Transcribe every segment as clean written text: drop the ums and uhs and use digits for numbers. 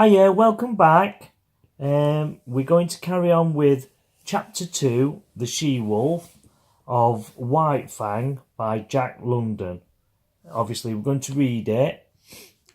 Hiya, welcome back. We're going to carry on with Chapter 2, The She-Wolf of White Fang by Jack London. Obviously, we're going to read it,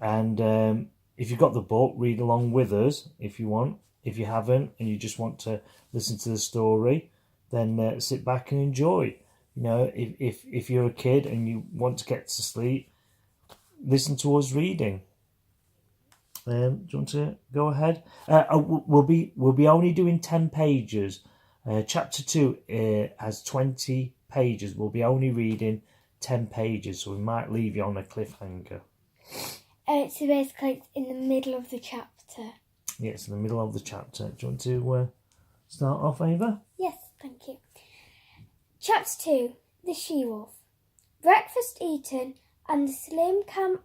and if you've got the book, read along with us if you want. If you haven't and you just want to listen to the story, then sit back and enjoy. You know, if you're a kid and you want to get to sleep, listen to us reading. Do you want to go ahead? We'll be only doing 10 pages. Chapter 2 has 20 pages. We'll be only reading 10 pages, so we might leave you on a cliffhanger. So basically, it's in the middle of the chapter. Yeah, it's in the middle of the chapter. Do you want to start off, Ava? Yes, thank you. Chapter 2, The She-Wolf. Breakfast eaten and the slim camp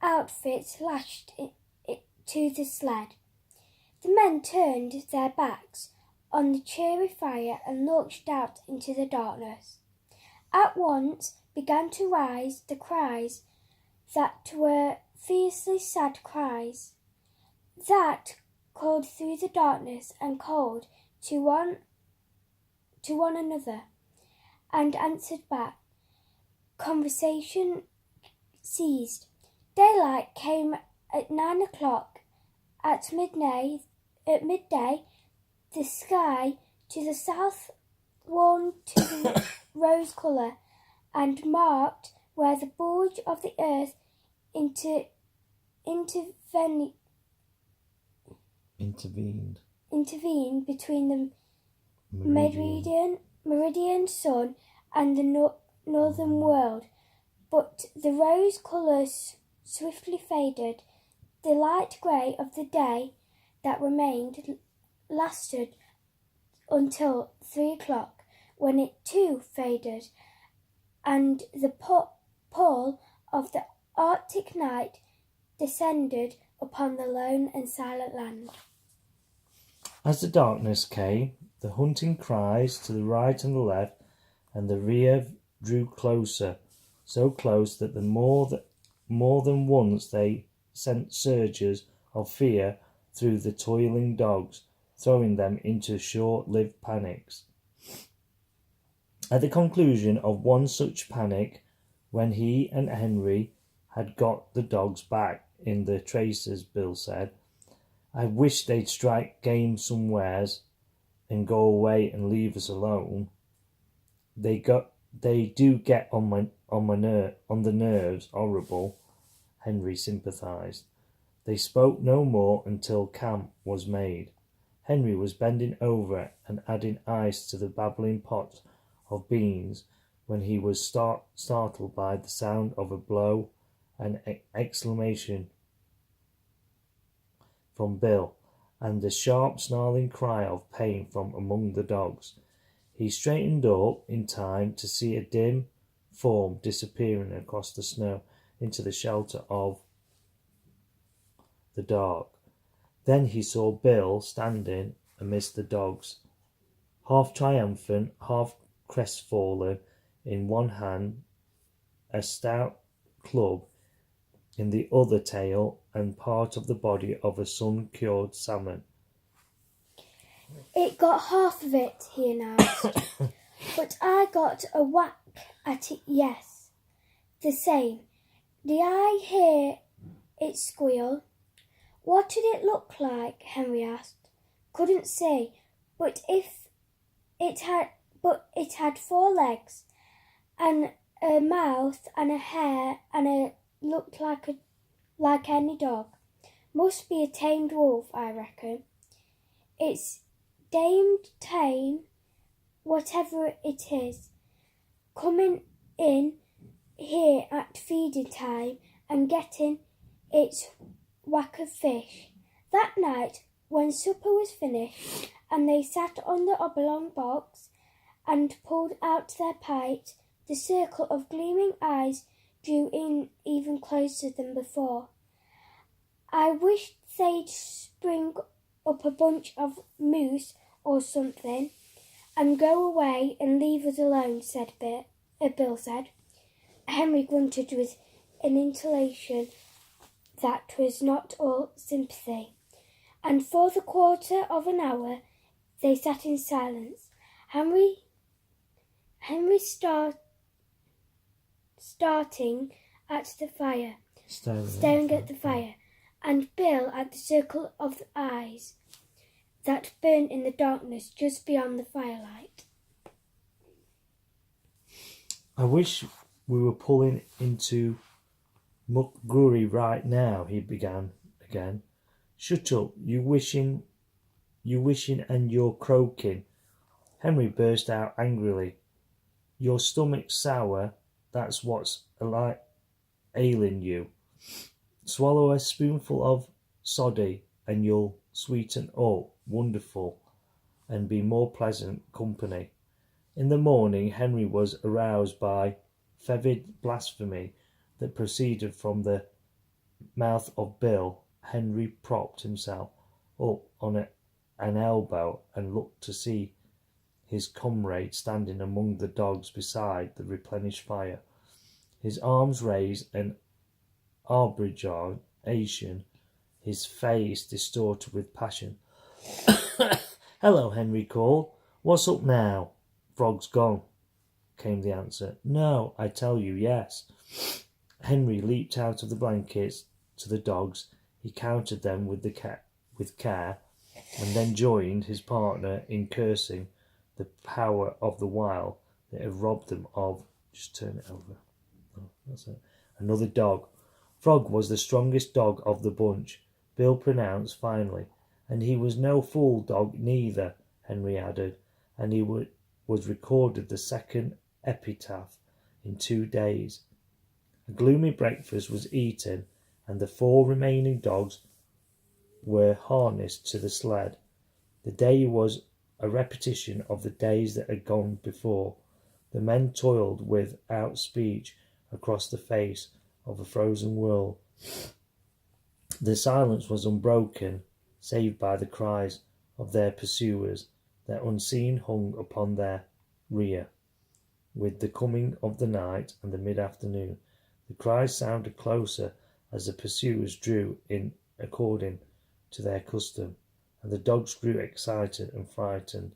outfit lashed to the sled. The men turned their backs on the cheery fire and launched out into the darkness. At once began to rise the cries that were fiercely sad cries, that called through the darkness and called to one another, and answered back. Conversation ceased. Daylight came at 9 o'clock. At midday, the sky to the south warmed to the rose colour, and marked where the bulge of the earth intervened between the meridian sun and the northern world. But the rose colours swiftly faded. The light grey of the day that remained lasted until 3 o'clock, when it too faded, and the pall of the Arctic night descended upon the lone and silent land. As the darkness came, the hunting cries to the right and the left and the rear drew closer, so close that more than once they sent surges of fear through the toiling dogs, throwing them into short-lived panics. At the conclusion of one such panic, when he and Henry had got the dogs back in the traces, Bill said, "I wish they'd strike game somewheres and go away and leave us alone. They do get on the nerves, horrible." Henry sympathised. They spoke no more until camp was made. Henry was bending over and adding ice to the babbling pot of beans when he was startled by the sound of a blow and exclamation from Bill, and the sharp snarling cry of pain from among the dogs. He straightened up in time to see a dim form disappearing across the snow into the shelter of the dark. Then he saw Bill standing amidst the dogs, half triumphant, half crestfallen, in one hand a stout club, in the other tail and part of the body of a sun-cured salmon. "It got half of it," he announced, "but I got a whack at it, yes. The same. Did I hear it squeal?" "What did it look like?" Henry asked. "Couldn't say, but it had 4 legs, and a mouth and a hair, and it looked like any dog. Must be a tamed wolf, I reckon. It's damned tame, whatever it is, coming in here at feeding time and getting its whack of fish." That night, when supper was finished and they sat on the oblong box and pulled out their pipes, the circle of gleaming eyes drew in even closer than before. "I wish they'd spring up a bunch of moose or something and go away and leave us alone," Bill said. Henry grunted with an intonation that was not all sympathy. and for the quarter of an hour they sat in silence. Henry starting at the fire, staring at the fire, and Bill at the circle of eyes that burned in the darkness just beyond the firelight. I wish we were pulling into Muckgurry right now, he began again. Shut up, you wishing and you're croaking. Henry burst out angrily. Your stomach's sour, that's what's ailing you. Swallow a spoonful of soddy and you'll sweeten up wonderful and be more pleasant company. In the morning Henry was aroused by fervid blasphemy that proceeded from the mouth of Bill. Henry propped himself up on an elbow and looked to see his comrade standing among the dogs beside the replenished fire, his arms raised in arbitration, his face distorted with passion. Hello, Henry called. What's up now? Frog's gone, came the answer. No, I tell you, yes. Henry leaped out of the blankets to the dogs. He counted them with care, and then joined his partner in cursing the power of the wild that had robbed them of. Just turn it over. Oh, that's it. Another dog. Frog was the strongest dog of the bunch, Bill pronounced finally, and he was no fool dog neither, Henry added, and he was recorded the second epitaph in 2 days. A gloomy breakfast was eaten, and the 4 remaining dogs were harnessed to the sled. The day was a repetition of the days that had gone before. The men toiled without speech across the face of a frozen world. The silence was unbroken, save by the cries of their pursuers, that unseen hung upon their rear. With the coming of the night and the mid-afternoon, the cries sounded closer as the pursuers drew in according to their custom, and the dogs grew excited and frightened,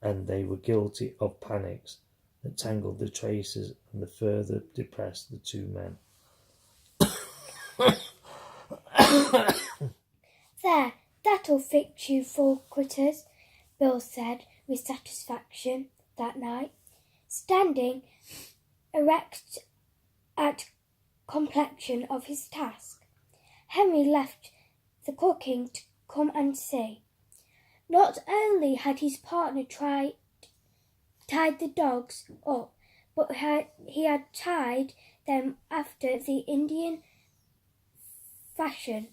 and they were guilty of panics that tangled the traces and further depressed the 2 men. There, that'll fix you 4 critters, Bill said with satisfaction that night, standing erect at completion of his task. Henry left the cooking to come and see. Not only had his partner tied the dogs up, but he had tied them after the Indian fashion,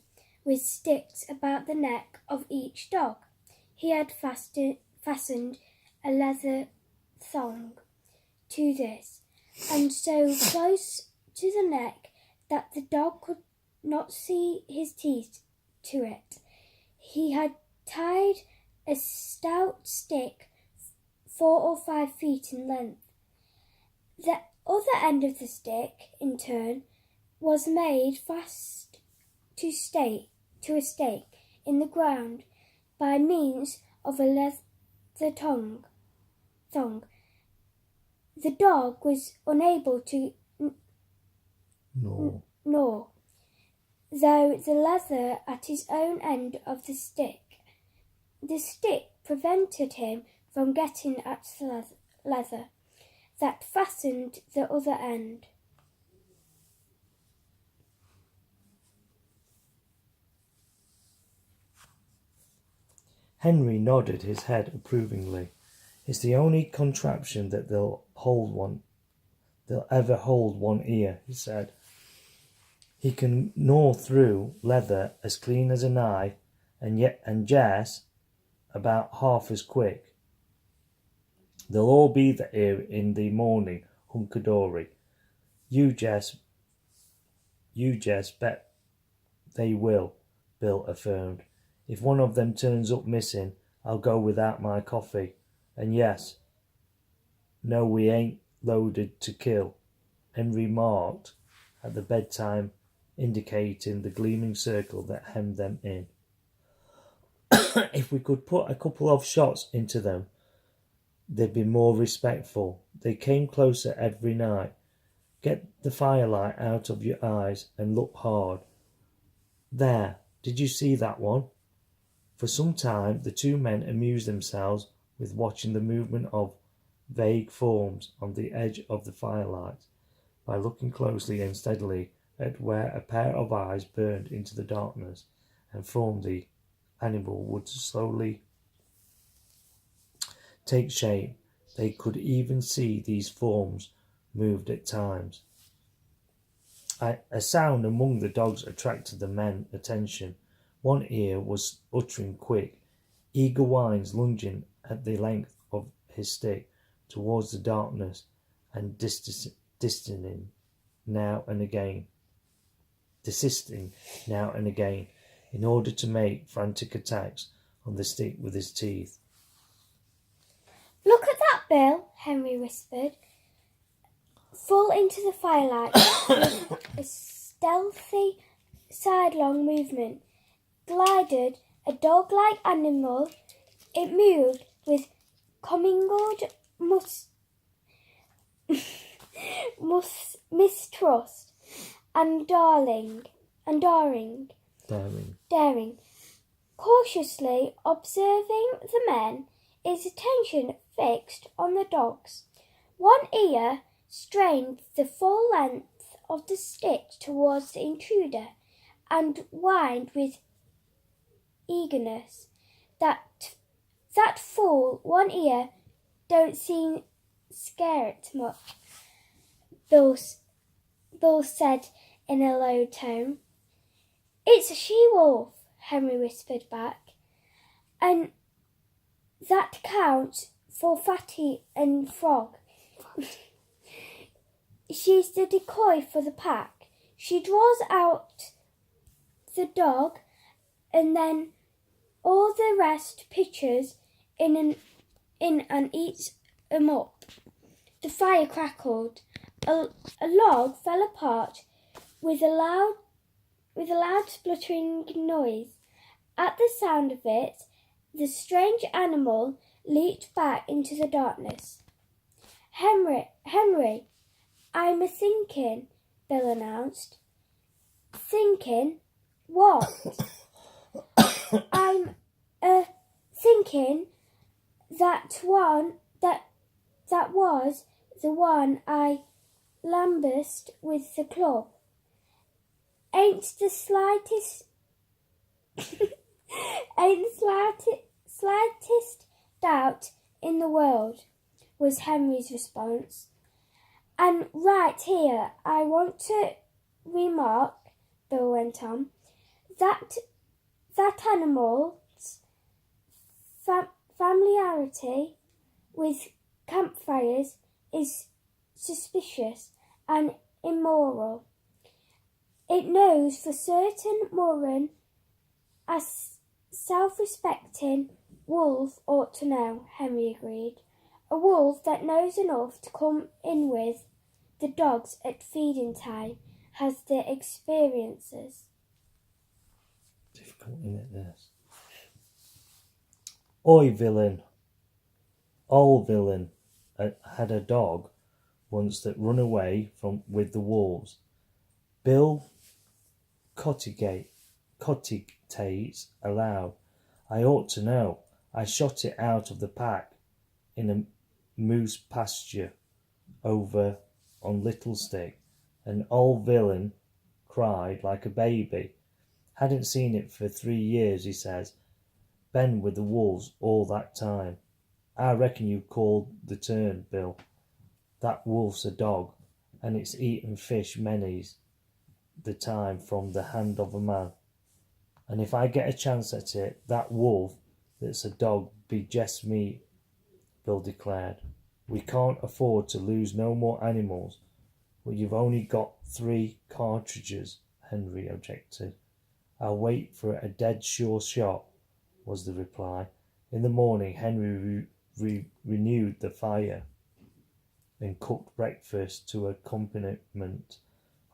with sticks about the neck of each dog. He had fastened a leather thong to this, and so close to the neck that the dog could not see his teeth to it. He had tied a stout stick 4 or 5 feet in length. The other end of the stick, in turn, was made fast to a stake in the ground by means of a leather thong. The dog was unable to gnaw, though the leather at his own end of the stick. The stick prevented him from getting at the leather that fastened the other end. Henry nodded his head approvingly. It's the only contraption that they'll ever hold one ear, he said. He can gnaw through leather as clean as a knife, and Jess about half as quick. They'll all be here in the morning, hunkadory. You, Jess, bet they will, Bill affirmed. If one of them turns up missing, I'll go without my coffee. And yes, no, we ain't loaded to kill, Henry marked at the bedtime, indicating the gleaming circle that hemmed them in. If we could put a couple of shots into them, they'd be more respectful. They came closer every night. Get the firelight out of your eyes and look hard. There, did you see that one? For some time the two men amused themselves with watching the movement of vague forms on the edge of the firelight, by looking closely and steadily at where a pair of eyes burned into the darkness, and from the animal would slowly take shape. They could even see these forms moved at times. A sound among the dogs attracted the men's attention. One ear was uttering quick, eager whines, lunging at the length of his stick towards the darkness and desisting now and again, in order to make frantic attacks on the stick with his teeth. "Look at that, Bill," Henry whispered. Full into the firelight, with a stealthy sidelong movement, glided a dog-like animal. It moved with commingled mistrust and daring. Cautiously observing the men, its attention fixed on the dogs. One ear strained the full length of the stick towards the intruder, and whined with eagerness. That fool, one ear don't seem scared much," Bill said in a low tone. "It's a she-wolf," Henry whispered back, "and that counts for Fatty and Frog. She's the decoy for the pack. She draws out the dog, and then all the rest pitches in and eats 'em up." The fire crackled. A log fell apart with a loud spluttering noise. At the sound of it, the strange animal leaped back into the darkness. Henry, I'm a-thinking," Bill announced. "Thinking what?" "I'm thinking that was the one I lambasted with the club. Ain't the slightest doubt in the world," was Henry's response. "And right here I want to remark," Bill went on, "that animal's familiarity with campfires is suspicious and immoral. It knows for certain more'n a self-respecting wolf ought to know," Henry agreed. "A wolf that knows enough to come in with the dogs at feeding time has the experiences." Difficult, isn't it, this? "Oi, villain. Old villain had a dog once that run away with the wolves. Bill cogitates aloud. I ought to know. I shot it out of the pack in a moose pasture over on Little Stick. And old villain cried like a baby. Hadn't seen it for 3 years, he says. Been with the wolves all that time. I reckon you called the turn, Bill. That wolf's a dog, and it's eaten fish many's the time from the hand of a man. And if I get a chance at it, that wolf that's a dog be jest me," Bill declared. "We can't afford to lose no more animals." "Well, you've only got 3 cartridges," Henry objected. "I'll wait for a dead sure shot," was the reply. In the morning, Henry renewed the fire and cooked breakfast to accompaniment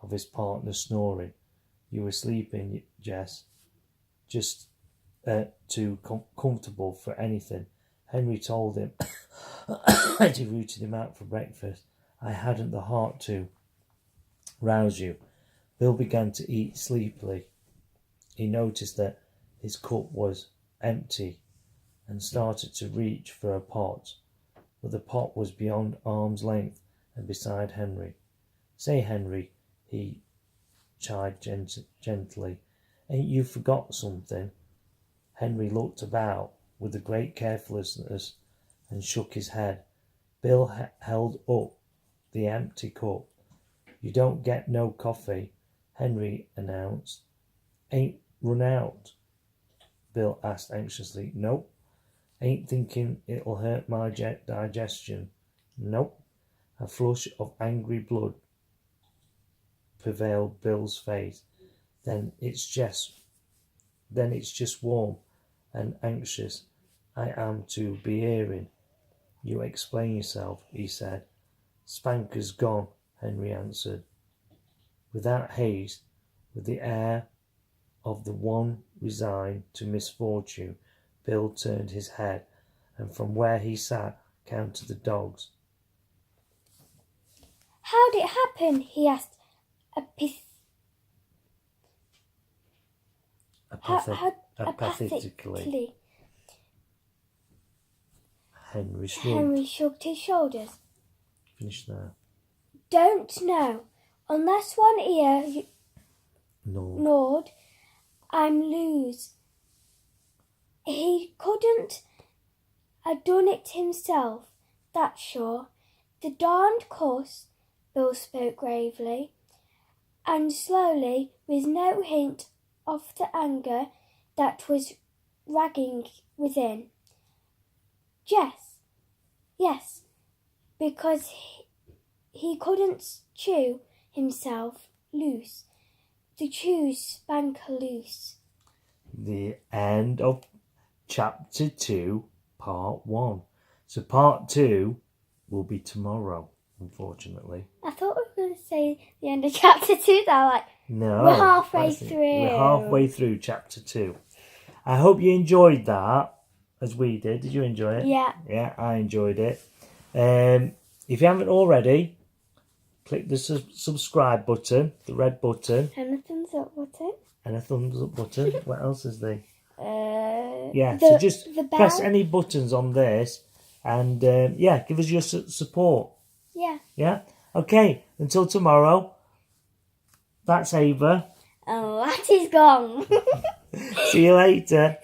of his partner snoring. "You were sleeping, Jess? Just comfortable for anything. Henry told him as he rooted him out for breakfast, I hadn't the heart to rouse you. Bill began to eat sleepily. He noticed that his cup was empty and started to reach for a pot, but the pot was beyond arm's length and beside Henry. Say, Henry, he chided gently, ain't you forgot something? Henry looked about with a great carelessness and shook his head. Bill held up the empty cup. You don't get no coffee, Henry announced. Ain't run out? Bill asked anxiously. Nope. Ain't thinking it'll hurt my digestion. Nope. A flush of angry blood prevailed Bill's face. Then it's just warm and anxious I am to be hearing. You explain yourself, he said. Spanker's gone, Henry answered. Without haste, with the air of the one resigned to misfortune, Bill turned his head and from where he sat counted the dogs. How'd it happen? He asked apathetically. Henry shrugged his shoulders. Finish now. Don't know. Unless one ear gnawed, I'm loose. He couldn't have done it himself, that's sure. The darned cuss, Bill spoke gravely, and slowly, with no hint of the anger that was raging within. Yes, because he couldn't chew himself loose. To choose Spanker loose. The end of chapter 2, part 1. So part 2 will be tomorrow, unfortunately. I thought we were going to say the end of chapter 2, though. No. We're halfway through. We're halfway through chapter 2. I hope you enjoyed that, as we did. Did you enjoy it? Yeah. Yeah, I enjoyed it. If you haven't already, click the subscribe button, the red button. And a thumbs up button. And a thumbs up button. What else is there? Yeah, so just press any buttons on this and give us your support. Yeah. Yeah? Okay, until tomorrow. That's Ava. Oh, that is Gong. See you later.